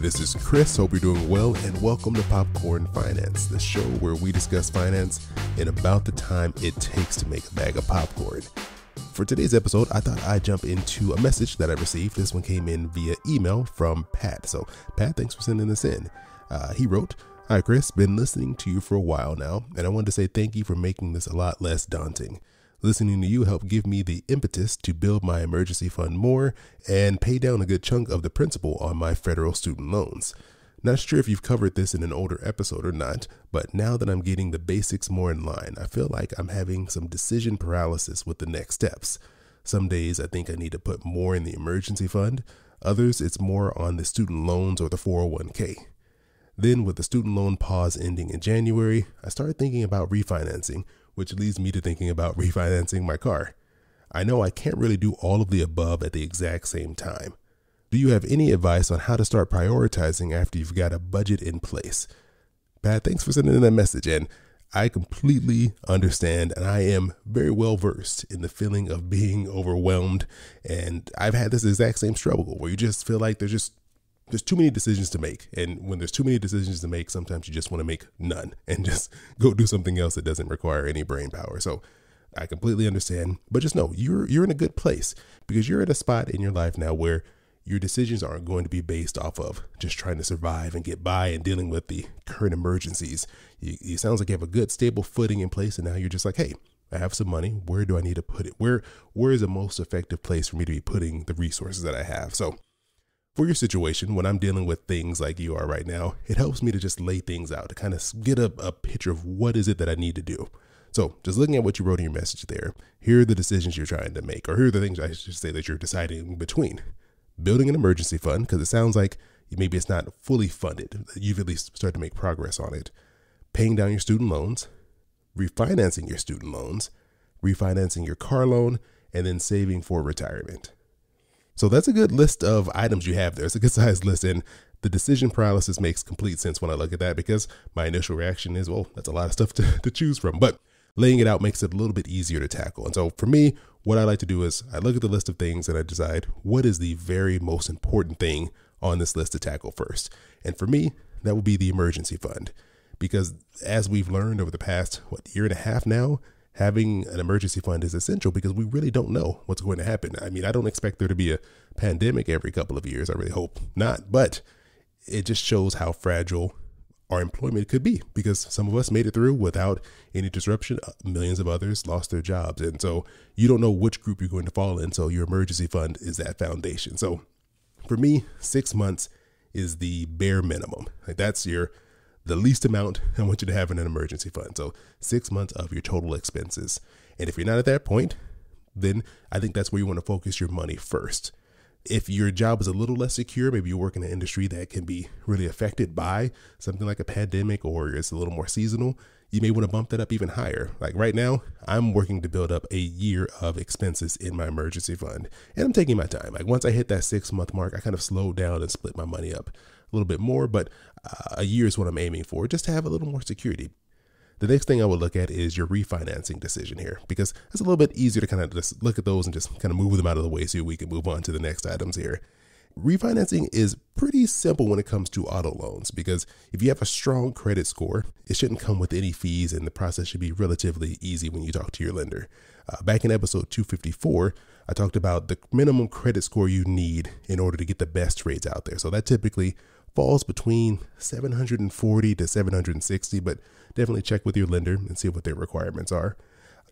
this is Chris. Hope you're doing well, and welcome to Popcorn Finance, the show where we discuss finance in about the time it takes to make a bag of popcorn. For today's episode, I thought I'd jump into a message that I received. This one came in via email from Pat. So, Pat, thanks for sending this in. He wrote, "Hi, Chris. Been listening to you for a while now, and I wanted to say thank you for making this a lot less daunting. Listening to you helped give me the impetus to build my emergency fund more and pay down a good chunk of the principal on my federal student loans. Not sure if you've covered this in an older episode or not, but now that I'm getting the basics more in line, I feel like I'm having some decision paralysis with the next steps. Some days I think I need to put more in the emergency fund. Others, it's more on the student loans or the 401k. Then with the student loan pause ending in January, I started thinking about refinancing, which leads me to thinking about refinancing my car. I know I can't really do all of the above at the exact same time. Do you have any advice on how to start prioritizing after you've got a budget in place?" Pat, thanks for sending in that message, and I completely understand, and I am very well versed in the feeling of being overwhelmed, and I've had this exact same struggle where you just feel like there's too many decisions to make. And when there's too many decisions to make, sometimes you just want to make none and just go do something else that doesn't require any brain power. So I completely understand, but just know you're in a good place because you're at a spot in your life now where your decisions aren't going to be based off of just trying to survive and get by and dealing with the current emergencies. It sounds like you have a good stable footing in place, and now you're just like, hey, I have some money. Where do I need to put it? Where is the most effective place for me to be putting the resources that I have? So for your situation, when I'm dealing with things like you are right now, it helps me to just lay things out, to kind of get a picture of what is it that I need to do. So just looking at what you wrote in your message there, here are the decisions you're trying to make, or here are the things I should say that you're deciding between. Building an emergency fund, because it sounds like maybe it's not fully funded. You've at least started to make progress on it. Paying down your student loans, refinancing your student loans, refinancing your car loan, and then saving for retirement. So that's a good list of items you have there. It's a good sized list, and the decision paralysis makes complete sense when I look at that, because my initial reaction is, well, that's a lot of stuff to choose from, but laying it out makes it a little bit easier to tackle. And so for me, what I like to do is I look at the list of things and I decide what is the very most important thing on this list to tackle first. And for me, that would be the emergency fund, because as we've learned over the past, year and a half now, having an emergency fund is essential because we really don't know what's going to happen. I mean, I don't expect there to be a pandemic every couple of years. I really hope not, but it just shows how fragile our employment could be, because some of us made it through without any disruption. Millions of others lost their jobs. And so you don't know which group you're going to fall in. So your emergency fund is that foundation. So for me, 6 months is the bare minimum. Like that's the least amount I want you to have in an emergency fund. So 6 months of your total expenses. And if you're not at that point, then I think that's where you want to focus your money first. If your job is a little less secure, maybe you work in an industry that can be really affected by something like a pandemic, or it's a little more seasonal, you may want to bump that up even higher. Like right now, I'm working to build up a year of expenses in my emergency fund, and I'm taking my time. Like once I hit that 6 month mark, I kind of slowed down and split my money up a little bit more, but a year is what I'm aiming for, just to have a little more security. The next thing I would look at is your refinancing decision here, because it's a little bit easier to kind of just look at those and just kind of move them out of the way so we can move on to the next items here. Refinancing is pretty simple when it comes to auto loans, because if you have a strong credit score, it shouldn't come with any fees, and the process should be relatively easy when you talk to your lender. Back in episode 254, I talked about the minimum credit score you need in order to get the best rates out there. So that typically falls between 740 to 760, but definitely check with your lender and see what their requirements are.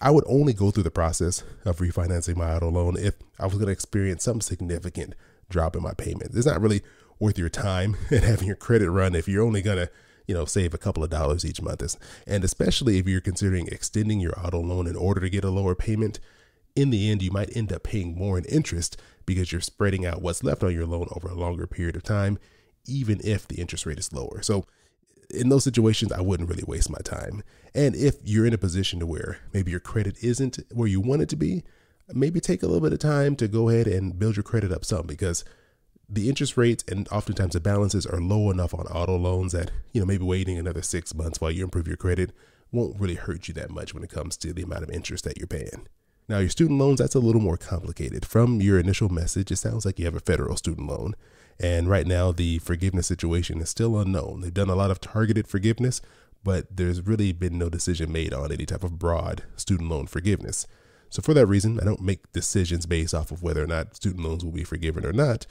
I would only go through the process of refinancing my auto loan if I was going to experience some significant drop in my payment. It's not really worth your time and having your credit run if you're only going to, save a couple of dollars each month. And especially if you're considering extending your auto loan in order to get a lower payment, in the end, you might end up paying more in interest because you're spreading out what's left on your loan over a longer period of time, even if the interest rate is lower. So in those situations, I wouldn't really waste my time. And if you're in a position to where maybe your credit isn't where you want it to be, maybe take a little bit of time to go ahead and build your credit up some, because the interest rates and oftentimes the balances are low enough on auto loans that, maybe waiting another 6 months while you improve your credit won't really hurt you that much when it comes to the amount of interest that you're paying. Now, your student loans, that's a little more complicated. From your initial message, it sounds like you have a federal student loan. And right now, the forgiveness situation is still unknown. They've done a lot of targeted forgiveness, but there's really been no decision made on any type of broad student loan forgiveness. So for that reason, I don't make decisions based off of whether or not student loans will be forgiven or not,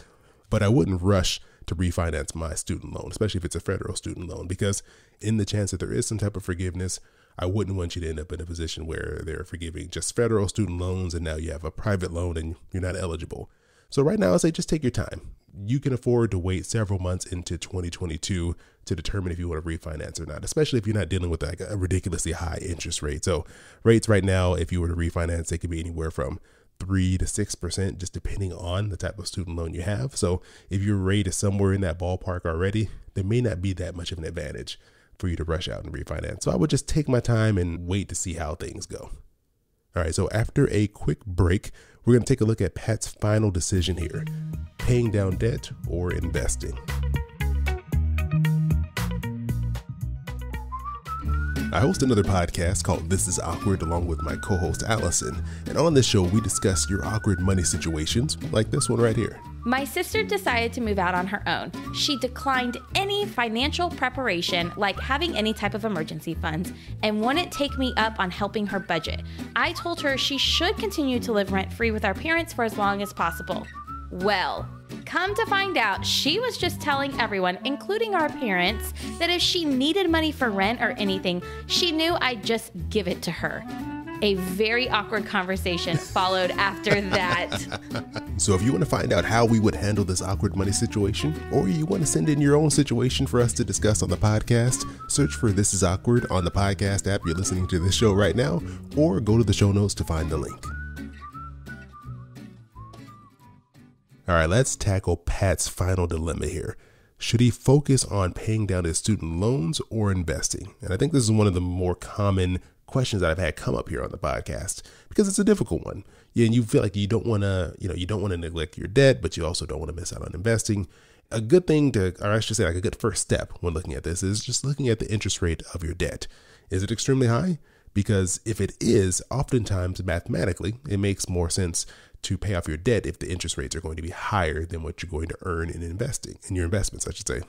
but I wouldn't rush to refinance my student loan, especially if it's a federal student loan, because in the chance that there is some type of forgiveness, I wouldn't want you to end up in a position where they're forgiving just federal student loans and now you have a private loan and you're not eligible. So right now, I say just take your time. You can afford to wait several months into 2022 to determine if you want to refinance or not, especially if you're not dealing with like a ridiculously high interest rate. So rates right now, if you were to refinance, they could be anywhere from 3 to 6%, just depending on the type of student loan you have. So if your rate is somewhere in that ballpark already, there may not be that much of an advantage for you to rush out and refinance. So I would just take my time and wait to see how things go. All right, so after a quick break, we're going to take a look at Pat's final decision here: paying down debt or investing. I host another podcast called This Is Awkward along with my co-host Allison. And on this show, we discuss your awkward money situations like this one right here. My sister decided to move out on her own. She declined any financial preparation, like having any type of emergency funds, and wouldn't take me up on helping her budget. I told her she should continue to live rent-free with our parents for as long as possible. Well, come to find out, she was just telling everyone, including our parents, that if she needed money for rent or anything, she knew I'd just give it to her. A very awkward conversation followed after that. So if you want to find out how we would handle this awkward money situation, or you want to send in your own situation for us to discuss on the podcast, search for This Is Awkward on the podcast app you're listening to this show right now, or go to the show notes to find the link. All right, let's tackle Pat's final dilemma here. Should he focus on paying down his student loans or investing? And I think this is one of the more common questions that I've had come up here on the podcast, because it's a difficult one. Yeah, and you feel like you don't want to neglect your debt, but you also don't want to miss out on investing. A good thing or I should say like a good first step when looking at this is just looking at the interest rate of your debt. Is it extremely high? Because if it is, oftentimes mathematically, it makes more sense to pay off your debt if the interest rates are going to be higher than what you're going to earn in your investments, I should say.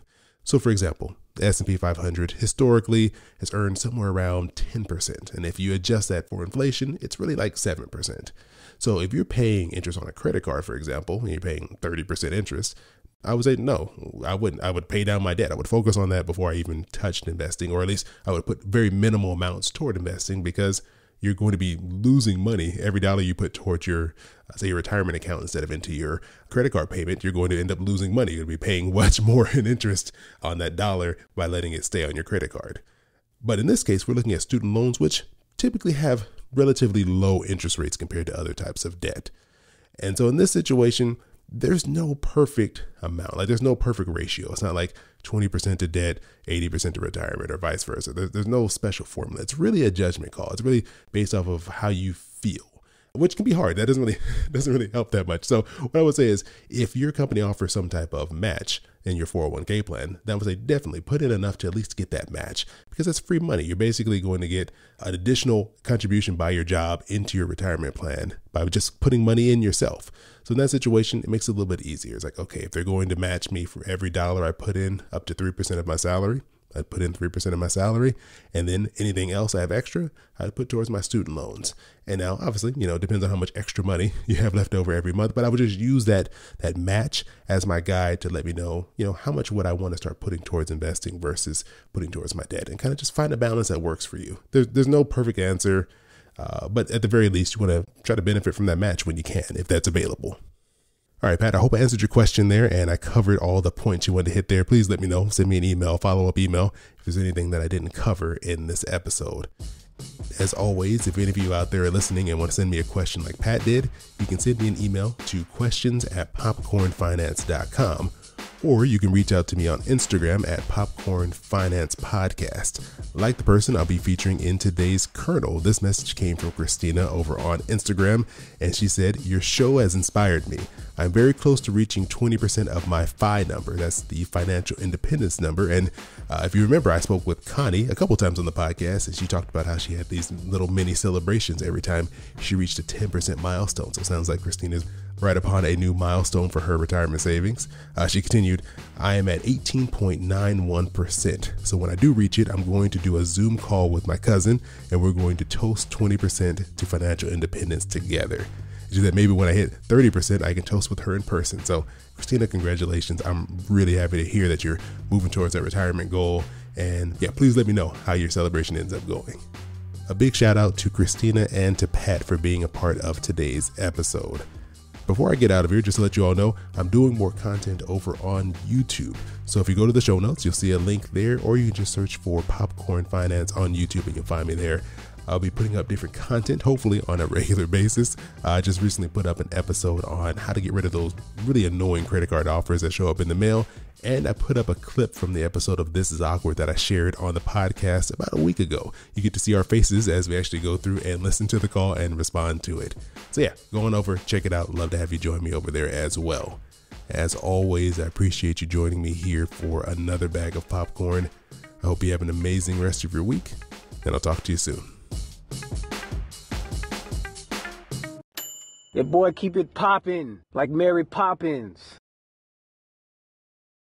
So for example, the S&P 500 historically has earned somewhere around 10%. And if you adjust that for inflation, it's really like 7%. So if you're paying interest on a credit card, for example, and you're paying 30% interest, I would say, no, I wouldn't. I would pay down my debt. I would focus on that before I even touched investing, or at least I would put very minimal amounts toward investing, because you're going to be losing money every dollar you put towards your, say, your retirement account instead of into your credit card payment. You're going to end up losing money. You're going to be paying much more in interest on that dollar by letting it stay on your credit card. But in this case, we're looking at student loans, which typically have relatively low interest rates compared to other types of debt. And so in this situation, there's no perfect amount. Like there's no perfect ratio. It's not like 20% to debt, 80% to retirement, or vice versa. There's no special formula. It's really a judgment call. It's really based off of how you feel, which can be hard. That doesn't really help that much. So what I would say is, if your company offers some type of match in your 401k plan, that would say definitely put in enough to at least get that match, because that's free money. You're basically going to get an additional contribution by your job into your retirement plan by just putting money in yourself. So in that situation, it makes it a little bit easier. It's like, okay, if they're going to match me for every dollar I put in up to 3% of my salary, I'd put in 3% of my salary, and then anything else I have extra, I'd put towards my student loans. And now, obviously, it depends on how much extra money you have left over every month, but I would just use that match as my guide to let me know, how much would I want to start putting towards investing versus putting towards my debt, and kind of just find a balance that works for you. There's no perfect answer, but at the very least, you want to try to benefit from that match when you can, if that's available. All right, Pat, I hope I answered your question there and I covered all the points you wanted to hit there. Please let me know. Send me an email, follow-up email, if there's anything that I didn't cover in this episode. As always, if any of you out there are listening and want to send me a question like Pat did, you can send me an email to questions@popcornfinance.com, or you can reach out to me on Instagram at Popcorn Finance Podcast. Like the person I'll be featuring in today's Kernel, this message came from Christina over on Instagram, and she said, "Your show has inspired me. I'm very close to reaching 20% of my FI number." That's the financial independence number. And if you remember, I spoke with Connie a couple times on the podcast, and she talked about how she had these little mini celebrations every time she reached a 10% milestone. So it sounds like Christina's right upon a new milestone for her retirement savings. She continued continued, I am at 18.91%. So when I do reach it, I'm going to do a Zoom call with my cousin, and we're going to toast 20% to financial independence together. It's just that maybe when I hit 30%, I can toast with her in person. So Christina, congratulations. I'm really happy to hear that you're moving towards that retirement goal. And yeah, please let me know how your celebration ends up going. A big shout out to Christina and to Pat for being a part of today's episode. Before I get out of here, just to let you all know, I'm doing more content over on YouTube. So if you go to the show notes, you'll see a link there, or you can just search for Popcorn Finance on YouTube and you'll find me there. I'll be putting up different content, hopefully on a regular basis. I just recently put up an episode on how to get rid of those really annoying credit card offers that show up in the mail. And I put up a clip from the episode of This Is Awkward that I shared on the podcast about a week ago. You get to see our faces as we actually go through and listen to the call and respond to it. So yeah, go on over, check it out. Love to have you join me over there as well. As always, I appreciate you joining me here for another bag of popcorn. I hope you have an amazing rest of your week, and I'll talk to you soon. Yeah, boy, keep it poppin' like Mary Poppins.